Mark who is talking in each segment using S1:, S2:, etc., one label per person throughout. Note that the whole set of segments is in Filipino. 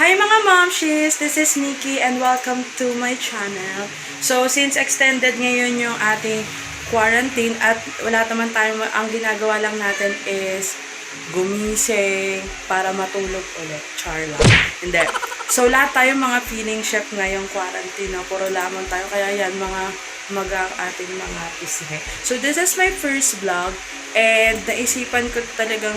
S1: Hi mga momshies! This is Nikki and welcome to my channel. So, since extended ngayon yung ating quarantine at wala naman tayo, ang ginagawa lang natin is gumising para matulog ulit. Char lang. Hindi. So, lahat tayo mga feeling chef ngayong quarantine. No? Puro lamang tayo. Kaya yan, mga ating mga pisngi. So, this is my first vlog. And naisipan ko talagang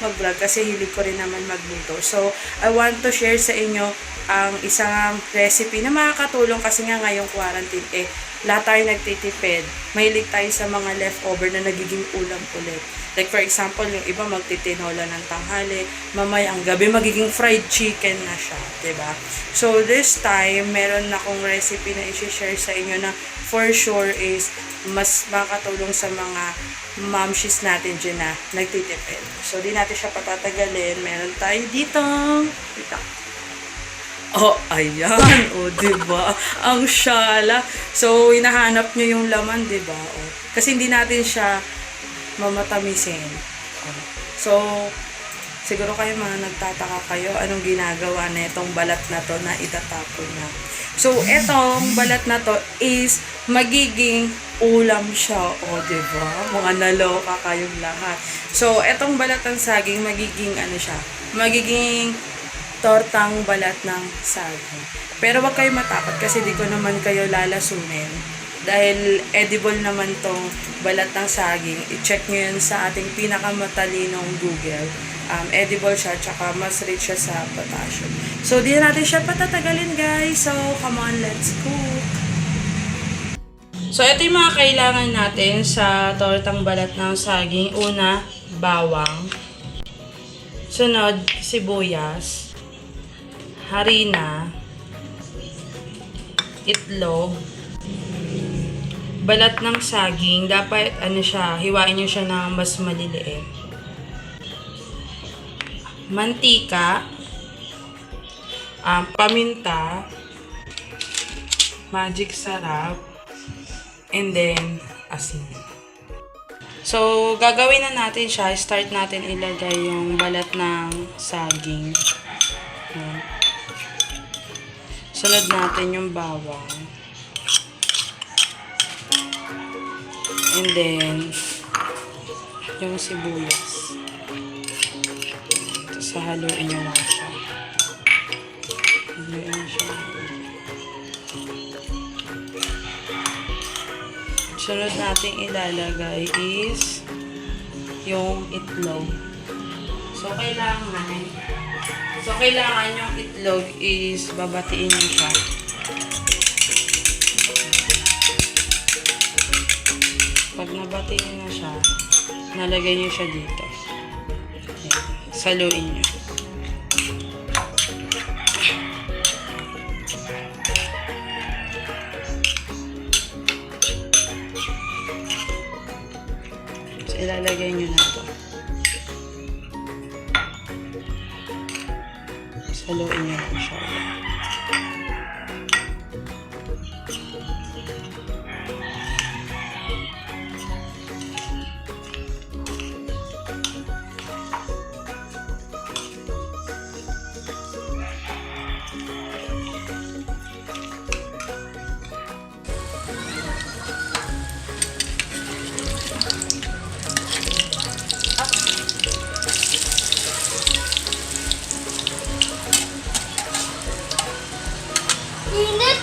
S1: mag-vlog kasi hilig ko rin naman magluto. So, I want to share sa inyo ang isang recipe na makakatulong kasi nga ngayong quarantine lahat tayo nagtitipid. Mahilig tayo sa mga leftover na nagiging ulam ulit. Like for example, yung iba magtitinola ng tanghali, mamaya ang gabi magiging fried chicken na siya, 'di ba? So this time, meron akong recipe na i-share sa inyo na for sure is mas makakatulong sa mga momshies natin dyan na nagtitipid. So, di natin siya patatagalin. Meron tayo dito. Oh, ayan. O, diba? Ang syala. So, hinahanap nyo yung laman, diba? O, kasi hindi natin siya mamatamisin. O. So, siguro kayo mga nagtataka kayo anong ginagawa na itong balat na to na itatapon na. So, itong balat na to is magiging ulam siya. O, diba? Mga naloka kayong lahat. So, itong balat ng saging, magiging ano siya? Magiging tortang balat ng saging. Pero wag kayo matakot kasi di ko naman kayo lalasunin. Dahil edible naman tong balat ng saging. I-check nyo yun sa ating pinakamatalinong Google. Edible siya, tsaka mas rich siya sa potassium. So, di natin siya patatagalin, guys. So, come on, let's cook. So, ito yung mga kailangan natin sa tortang balat ng saging. Una, bawang. Sunod, sibuyas. Harina. Itlog. Balat ng saging. Dapat, hiwain nyo siya ng mas maliliit. Mantika, paminta, magic sarap, and then asin. So, gagawin na natin siya. Start natin ilagay yung balat ng saging. Sunod natin yung bawang. And then, yung sibuyas. So, haluin nyo lang siya. Haluin nyo siya. Sunod natin ilalagay is yung itlog. So, kailangan yung itlog is babatiin nyo siya. Pag nabatiin na siya, nalagay nyo siya dito. Saluin nyo. So, ilalagay nyo na ito. Saluin nyo lang siya.
S2: Init!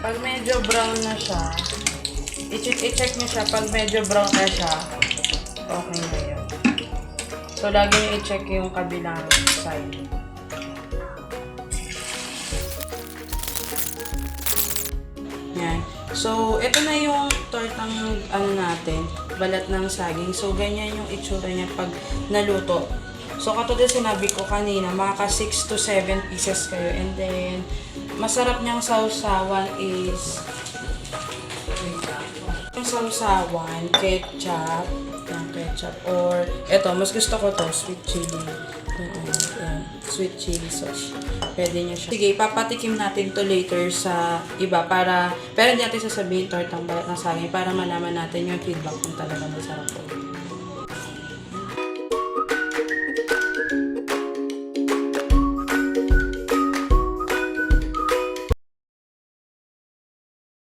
S1: Pag medyo brown na siya, i-check nyo siya. Pag medyo brown na siya, okay na yun. So, lagi nyo i-check yung kabilang side. Yan. So, ito na yung tortang natin, balat ng saging. So, ganyan yung itsura niya pag naluto. So, katulad sinabi ko kanina, makaka 6 to 7 pieces kayo. And then, masarap niyang sausawan is, wait sausawan, ketchup, yan, ketchup, or, eto, mas gusto ko to, sweet chili. Yan, sweet chili sauce. Pwede niya siya. Sige, papatikim natin to later sa iba pero hindi natin sasabihin tortang balat ng saging para malaman natin yung feedback kung talaga masarap po.